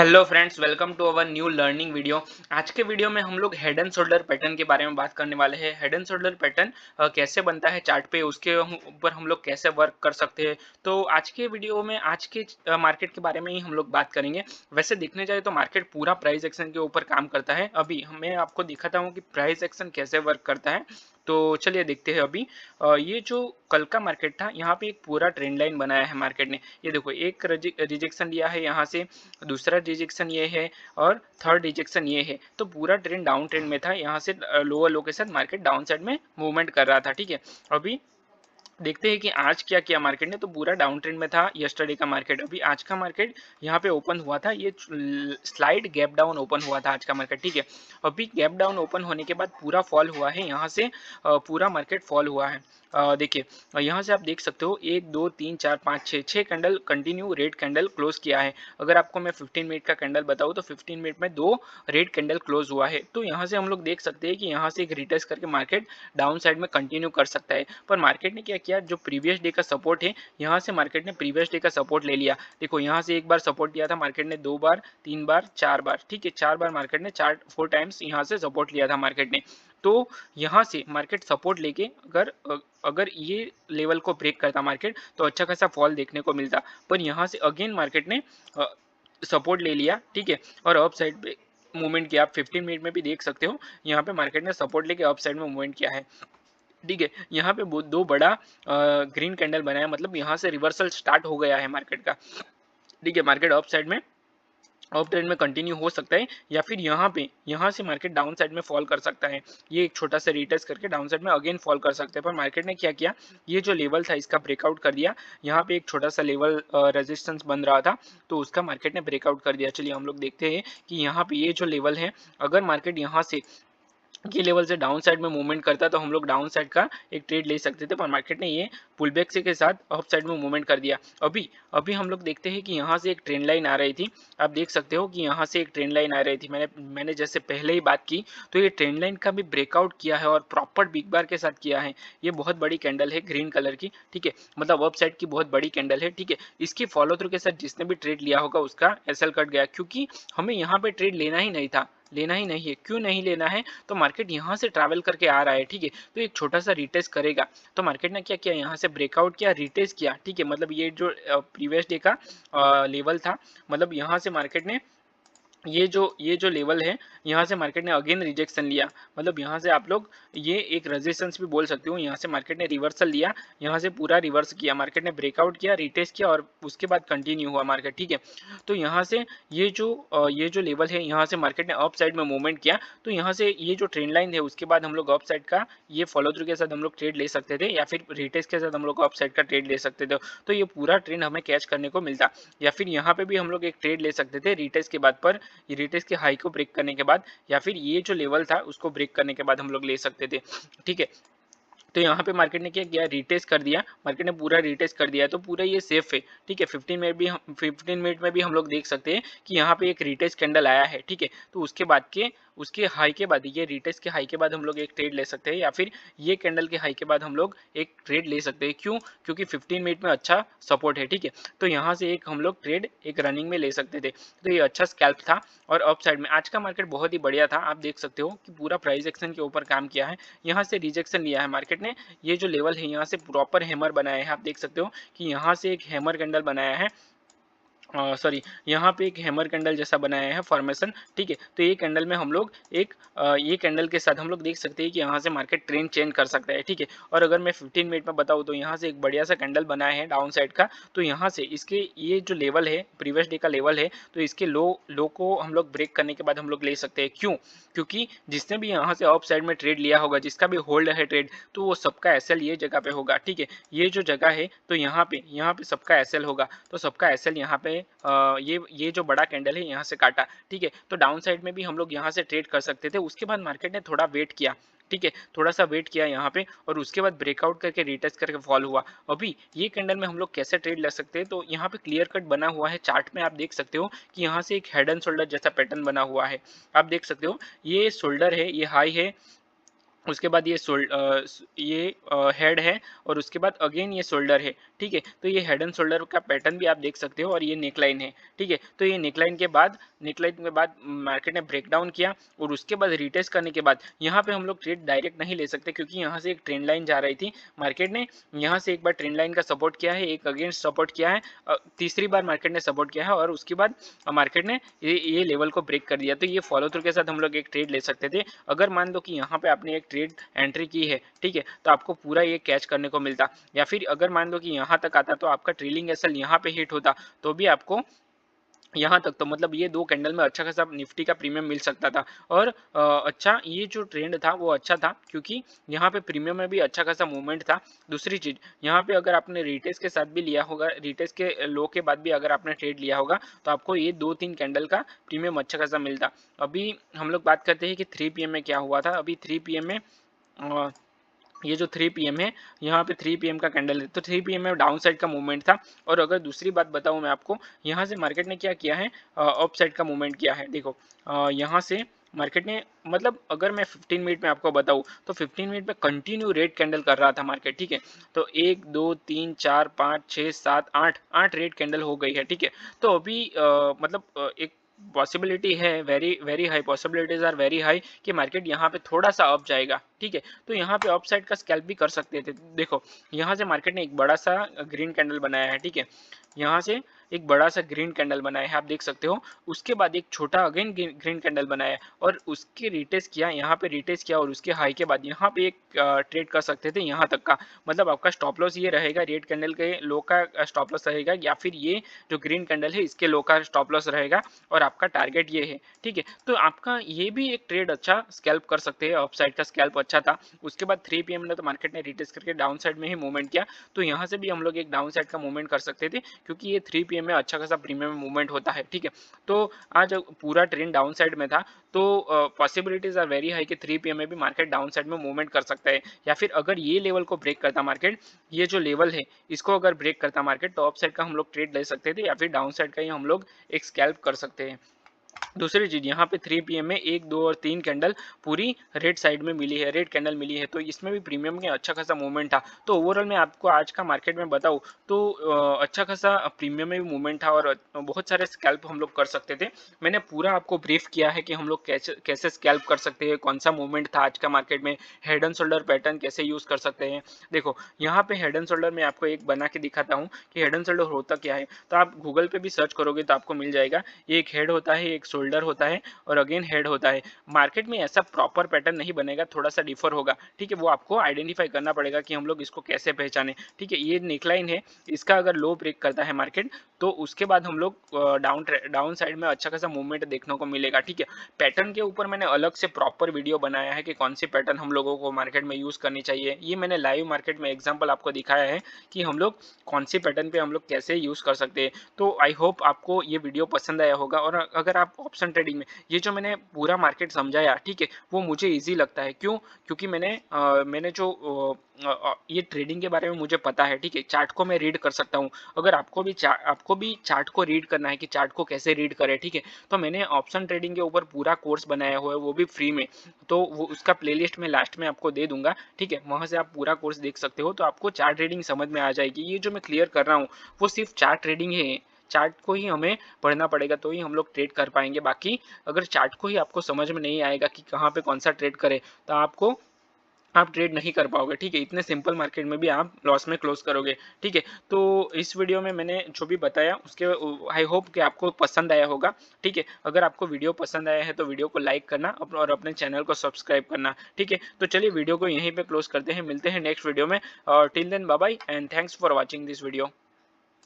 Hello friends, welcome to our new learning video. आज के video में हम लोग हेड एंड शोल्डर पैटर्न के बारे में बात करने वाले हैं। हेड एंड शोल्डर पैटर्न कैसे बनता है चार्ट पे, उसके ऊपर हम लोग कैसे वर्क कर सकते हैं। तो आज के वीडियो में आज के मार्केट के बारे में ही हम लोग बात करेंगे। वैसे देखने जाए तो मार्केट पूरा प्राइस एक्शन के ऊपर काम करता है। अभी मैं आपको दिखाता हूँ कि प्राइस एक्शन कैसे वर्क करता है। तो चलिए देखते हैं। अभी ये जो कल का मार्केट था, यहाँ पे एक पूरा ट्रेंड लाइन बनाया है मार्केट ने। ये देखो, एक रिजेक्शन लिया है यहाँ से, दूसरा रिजेक्शन ये है और थर्ड रिजेक्शन ये है। तो पूरा ट्रेंड डाउन ट्रेंड में था। यहाँ से लोअर लो के साथ मार्केट डाउन साइड में मूवमेंट कर रहा था। ठीक है, अभी देखते हैं कि आज क्या किया मार्केट ने। तो पूरा डाउन ट्रेंड में था यस्टरडे का मार्केट। अभी आज का मार्केट यहाँ पे ओपन हुआ था, ये स्लाइड गैप डाउन ओपन हुआ था आज का मार्केट। ठीक है, अभी गैप डाउन ओपन होने के बाद पूरा फॉल हुआ है यहाँ से। पूरा मार्केट फॉल हुआ है। देखिए, यहाँ से आप देख सकते हो 1 2 3 4 5 6 candle continue red candle close किया है। अगर आपको मैं 15 मिनट का कैंडल बताऊँ तो 15 मिनट में 2 रेड कैंडल क्लोज हुआ है। तो यहाँ से हम लोग देख सकते हैं कि यहाँ से एक रिटेस्ट करके मार्केट डाउन साइड में कंटिन्यू कर सकता है। पर मार्केट ने क्या किया, जो प्रीवियस डे का सपोर्ट है, यहाँ से मार्केट ने प्रीवियस डे का सपोर्ट ले लिया। देखो, यहाँ से एक बार सपोर्ट दिया था मार्केट ने, 2 बार, 3 बार, 4 बार। ठीक है, 4 बार मार्केट ने 4 टाइम्स यहाँ से सपोर्ट लिया था मार्केट ने। तो यहाँ से मार्केट सपोर्ट लेके अगर ये लेवल को ब्रेक करता मार्केट तो अच्छा खासा फॉल देखने को मिलता। पर यहाँ से अगेन मार्केट ने सपोर्ट ले लिया। ठीक है, और अप साइड पे मूवमेंट किया। आप 15 मिनट में भी देख सकते हो, यहाँ पे मार्केट ने सपोर्ट लेके अप साइड में मूवमेंट किया है। ठीक है, यहाँ पे दो बड़ा ग्रीन कैंडल बनाया, मतलब यहाँ से रिवर्सल स्टार्ट हो गया है मार्केट का। ठीक है, मार्केट अप साइड में अप ट्रेंड में कंटिन्यू हो सकता है, या फिर यहाँ से मार्केट डाउन साइड में फॉल कर सकता है। ये एक छोटा सा रिटेस्ट करके डाउन साइड में अगेन फॉल कर सकते हैं। पर मार्केट ने क्या किया, ये जो लेवल था इसका ब्रेकआउट कर दिया। यहाँ पे एक छोटा सा लेवल रेजिस्टेंस बन रहा था, तो उसका मार्केट ने ब्रेकआउट कर दिया। चलिए हम लोग देखते हैं कि यहाँ पे ये जो लेवल है, अगर मार्केट यहाँ से ये लेवल से डाउन साइड में मूवमेंट करता तो हम लोग डाउन साइड का एक ट्रेड ले सकते थे। पर मार्केट ने ये पुल बैक से के साथ अप साइड में मूवमेंट कर दिया। अभी अभी हम लोग देखते हैं कि यहाँ से एक ट्रेंड लाइन आ रही थी। आप देख सकते हो कि यहाँ से एक ट्रेंड लाइन आ रही थी। मैंने जैसे पहले ही बात की, तो ये ट्रेंड लाइन का भी ब्रेकआउट किया है और प्रॉपर बिग बार के साथ किया है। ये बहुत बड़ी कैंडल है ग्रीन कलर की। ठीक है, मतलब अप साइड की बहुत बड़ी कैंडल है। ठीक है, इसकी फॉलो थ्रू के साथ जिसने भी ट्रेड लिया होगा उसका एसएल कट गया, क्योंकि हमें यहाँ पे ट्रेड लेना ही नहीं था। लेना ही नहीं है। क्यों नहीं लेना है, तो मार्केट यहाँ से ट्रैवल करके आ रहा है। ठीक है, तो एक छोटा सा रिटेस्ट करेगा। तो मार्केट ने क्या किया, यहाँ से ब्रेकआउट किया, रिटेस्ट किया। ठीक है, मतलब ये जो प्रीवियस डे का लेवल था, मतलब यहाँ से मार्केट ने ये जो लेवल है, यहाँ से मार्केट ने अगेन रिजेक्शन लिया। मतलब यहाँ से आप लोग ये एक रेजिस्टेंस भी बोल सकते हो। यहाँ से मार्केट ने रिवर्सल लिया, यहाँ से पूरा रिवर्स किया, मार्केट ने ब्रेकआउट किया, रिटेस्ट किया और उसके बाद कंटिन्यू हुआ मार्केट। ठीक है, तो यहाँ से ये जो लेवल है, यहाँ से मार्केट ने अप साइड में मूवमेंट किया। तो यहाँ से ये जो ट्रेंड लाइन है, उसके बाद हम लोग अप साइड का ये फॉलो थ्रू के साथ हम लोग ट्रेड ले सकते थे, या फिर रिटेस्ट के साथ हम लोग अप साइड का ट्रेड ले सकते थे। तो ये पूरा ट्रेंड हमें कैच करने को मिलता। या फिर यहाँ पे भी हम लोग एक ट्रेड ले सकते थे रिटेस्ट के बाद। पर ये रिटेस्ट के हाई को ब्रेक करने के बाद, या फिर ये जो लेवल था उसको ब्रेक करने के बाद हम लोग ले सकते थे। ठीक है, तो यहाँ पे मार्केट ने क्या किया, रिटेस्ट कर दिया। मार्केट ने पूरा रिटेस्ट कर दिया, तो पूरा ये सेफ है। ठीक है, 15 मिनट में भी हम लोग देख सकते हैं कि यहाँ पे एक रिटेस्ट कैंडल आया है। ठीक है, तो उसके हाई के बाद, ये रिटेस्ट के हाई के बाद हम लोग एक ट्रेड ले सकते हैं, या फिर ये कैंडल के हाई के बाद हम लोग एक ट्रेड ले सकते हैं। क्यों, क्योंकि 15 मिनट में अच्छा सपोर्ट है। ठीक है, तो यहाँ से एक हम लोग ट्रेड एक रनिंग में ले सकते थे। तो ये अच्छा स्कैल्प था। और अप साइड में आज का मार्केट बहुत ही बढ़िया था। आप देख सकते हो कि पूरा प्राइस एक्शन के ऊपर काम किया है। यहाँ से रिजेक्शन लिया है मार्केट ने। ये जो लेवल है, यहाँ से प्रॉपर हैमर बनाया है। आप देख सकते हो कि यहाँ से एक हैमर कैंडल बनाया है, सॉरी, यहाँ पे एक हैमर कैंडल जैसा बनाया है फॉर्मेशन। ठीक है, तो ये कैंडल में हम लोग ये कैंडल के साथ हम लोग देख सकते हैं कि यहाँ से मार्केट ट्रेंड चेंज कर सकता है। ठीक है, और अगर मैं 15 मिनट में बताऊँ तो यहाँ से एक बढ़िया सा कैंडल बनाया है डाउन साइड का। तो यहाँ से इसके ये जो लेवल है, प्रीवियस डे का लेवल है, तो इसके लो को हम लोग ब्रेक करने के बाद हम लोग ले सकते हैं। क्यों, क्योंकि जिसने भी यहाँ से अप साइड में ट्रेड लिया होगा, जिसका भी होल्ड है ट्रेड, तो वो सबका एसएल ये जगह पे होगा। ठीक है, ये जो जगह है, तो यहाँ पे सबका एसएल होगा। तो सबका एसएल यहाँ पे ये जो बड़ा कैंडल है यहाँ से काटा। ठीक है, तो डाउन साइड में भी हम लोग यहाँ से ट्रेड कर सकते थे। उसके बाद मार्केट ने थोड़ा वेट किया। ठीक है, थोड़ा सा वेट किया यहाँ पे, और उसके बाद ब्रेकआउट करके रिटेस्ट करके फॉल हुआ। अभी ये कैंडल में हम लोग कैसे ट्रेड ले सकते हैं, तो यहाँ पे क्लियर कट बना हुआ है चार्ट में। आप देख सकते हो कि यहाँ से एक हेड एंड शोल्डर जैसा पैटर्न बना हुआ है। आप देख सकते हो ये शोल्डर है, ये हाई है, उसके बाद ये हेड है, और उसके बाद अगेन ये शोल्डर है। ठीक है। तो ये हेड एंड शोल्डर का पैटर्न भी आप देख सकते हो और ये नेकलाइन है, ठीक है। तो ये नेकलाइन के बाद मार्केट ने ब्रेकडाउन किया और उसके बाद रिटेस्ट करने के बाद यहाँ पे हम लोग ट्रेड डायरेक्ट नहीं ले सकते, क्योंकि यहाँ से एक ट्रेंड लाइन जा रही थी। मार्केट ने यहाँ से एक बार ट्रेंड लाइन का सपोर्ट किया है, एक अगेंस्ट सपोर्ट किया है, तीसरी बार मार्केट ने सपोर्ट किया है और उसके बाद मार्केट ने ये लेवल को ब्रेक कर दिया। तो ये फॉलो थ्रू के साथ हम लोग एक ट्रेड ले सकते थे। अगर मान लो कि यहाँ पे आपने एक ट्रेड एंट्री की है, ठीक है, तो आपको पूरा ये कैच करने को मिलता, या फिर अगर मान लो कि यहाँ तक आता तो आपका ट्रेलिंग एसएल यहाँ पे हिट होता तो भी आपको यहाँ तक, तो मतलब ये दो कैंडल में अच्छा खासा निफ्टी का प्रीमियम मिल सकता था। और अच्छा ये जो ट्रेंड था वो अच्छा था, क्योंकि यहाँ पे प्रीमियम में भी अच्छा खासा मूवमेंट था। दूसरी चीज, यहाँ पे अगर आपने रिटेस्ट के साथ भी लिया होगा, रिटेस्ट के लो के बाद भी अगर आपने ट्रेड लिया होगा, तो आपको ये 2-3 कैंडल का प्रीमियम अच्छा खासा मिलता। अभी हम लोग बात करते हैं कि 3 PM में क्या हुआ था। अभी 3 PM में ये जो 3 PM है, यहाँ पे 3 PM का कैंडल है, तो 3 PM में डाउन साइड का मूवमेंट था। और अगर दूसरी बात बताऊँ मैं आपको, यहाँ से मार्केट ने क्या किया है, अप साइड का मूवमेंट किया है। देखो यहाँ से मार्केट ने, मतलब अगर मैं 15 मिनट में आपको बताऊँ तो 15 मिनट में कंटिन्यू रेड कैंडल कर रहा था मार्केट, ठीक है। तो 1 2 3 4 5 6 7 8 रेड कैंडल हो गई है, ठीक है। तो अभी मतलब एक पॉसिबिलिटी है, very very high possibilities are very high कि मार्केट यहाँ पे थोड़ा सा अप जाएगा, ठीक है। तो यहाँ पे अप साइड का स्कैल्प भी कर सकते थे। देखो यहाँ से मार्केट ने एक बड़ा सा ग्रीन कैंडल बनाया है, ठीक है। यहाँ से एक बड़ा सा ग्रीन कैंडल बनाया है, आप देख सकते हो। उसके बाद एक छोटा अगेन ग्रीन कैंडल बनाया है और उसके रिटेस्ट किया, यहाँ पे रिटेस्ट किया और उसके हाई के बाद यहाँ पे एक ट्रेड कर सकते थे यहाँ तक का। मतलब आपका स्टॉप लॉस ये रहेगा, रेड कैंडल के लो का स्टॉप लॉस रहेगा, या फिर ये जो ग्रीन कैंडल है इसके लो का स्टॉप लॉस रहेगा और आपका टारगेट ये है, ठीक है। तो आपका ये भी एक ट्रेड अच्छा स्कैल्प कर सकते हैं, अपसाइड का स्कैल्प अच्छा था। उसके बाद 3 PM ने तो मार्केट ने रिटेस्ट करके डाउन साइड में ही मूवमेंट किया, तो यहाँ से भी हम लोग एक डाउन साइड का मूवमेंट कर सकते थे, क्योंकि ये 3 PM में अच्छा खासा प्रीमियम मूवमेंट होता है, ठीक है। तो आज पूरा ट्रेंड डाउन साइड में था, तो पॉसिबिलिटीज आर वेरी हाई कि 3 PM में भी मार्केट डाउन साइड में मूवमेंट कर सकता है। या फिर अगर ये लेवल को ब्रेक करता मार्केट, ये जो लेवल है इसको अगर ब्रेक करता मार्केट, तो अप साइड का हम लोग ट्रेड ले सकते थे, या फिर डाउन साइड का ही हम लोग एक स्कैल्प कर सकते हैं। दूसरी चीज, यहाँ पे 3 PM में 1 2 और 3 कैंडल पूरी रेड साइड में मिली है, रेड कैंडल मिली है, तो इसमें भी प्रीमियम में अच्छा खासा मूवमेंट था। तो ओवरऑल मैं आपको आज का मार्केट में बताऊं तो अच्छा खासा प्रीमियम में भी मूवमेंट था और बहुत सारे स्कैल्प हम लोग कर सकते थे। मैंने पूरा आपको ब्रीफ किया है कि हम लोग कैसे कैसे स्कैल्प कर सकते हैं, कौन सा मूवमेंट था आज का मार्केट में, हेड एंड शोल्डर पैटर्न कैसे यूज कर सकते हैं। देखो यहाँ पे हेड एंड शोल्डर में आपको एक बना के दिखाता हूँ कि हेड एंड शोल्डर होता क्या है। तो आप गूगल पे भी सर्च करोगे तो आपको मिल जाएगा। एक हेड होता है, एक शोल्डर होता है और अगेन हेड होता है। मार्केट में ऐसा प्रॉपर पैटर्न नहीं बनेगा, थोड़ा सा डिफर होगा, ठीक है। वो आपको आइडेंटिफाई करना पड़ेगा कि हम लोग इसको कैसे पहचाने, ठीक है। ये नेकलाइन है, इसका अगर लो ब्रेक करता है मार्केट तो उसके बाद हम लोग डाउन साइड में अच्छा खासा मूवमेंट देखने को मिलेगा, ठीक है। पैटर्न के ऊपर मैंने अलग से प्रॉपर वीडियो बनाया है कि कौन सी पैटर्न हम लोगों को मार्केट में यूज करनी चाहिए। ये मैंने लाइव मार्केट में एग्जांपल आपको दिखाया है कि हम लोग कौन सी पैटर्न पे हम लोग कैसे यूज कर सकते हैं। तो आई होप आपको ये वीडियो पसंद आया होगा। और अगर आप ऑप्शन ट्रेडिंग में ये जो मैंने पूरा मार्केट समझाया, ठीक है, वो मुझे इजी लगता है। क्यों? क्योंकि मैंने जो ये ट्रेडिंग के बारे में मुझे पता है, ठीक है। चार्ट को मैं रीड कर सकता हूँ। अगर आपको भी चार्ट को रीड करना है कि चार्ट को कैसे रीड करें, ठीक है, तो मैंने ऑप्शन ट्रेडिंग के ऊपर पूरा कोर्स बनाया हुआ है, वो भी फ्री में। तो वो उसका प्लेलिस्ट में लास्ट में आपको दे दूंगा, ठीक है। वहां से आप पूरा कोर्स देख सकते हो, तो आपको चार्ट ट्रेडिंग समझ में आ जाएगी। ये जो मैं क्लियर कर रहा हूँ वो सिर्फ चार्ट ट्रेडिंग है। चार्ट को ही हमें पढ़ना पड़ेगा तो ही हम लोग ट्रेड कर पाएंगे। बाकी अगर चार्ट को ही आपको समझ में नहीं आएगा कि कहाँ पे कौन सा ट्रेड करें, तो आप ट्रेड नहीं कर पाओगे, ठीक है। इतने सिंपल मार्केट में भी आप लॉस में क्लोज करोगे, ठीक है। तो इस वीडियो में मैंने जो भी बताया उसके आई होप कि आपको पसंद आया होगा, ठीक है। अगर आपको वीडियो पसंद आया है तो वीडियो को लाइक करना और अपने चैनल को सब्सक्राइब करना, ठीक है। तो चलिए वीडियो को यहीं पे क्लोज करते हैं, मिलते हैं नेक्स्ट वीडियो में। Till then bye bye and thanks for watching this video.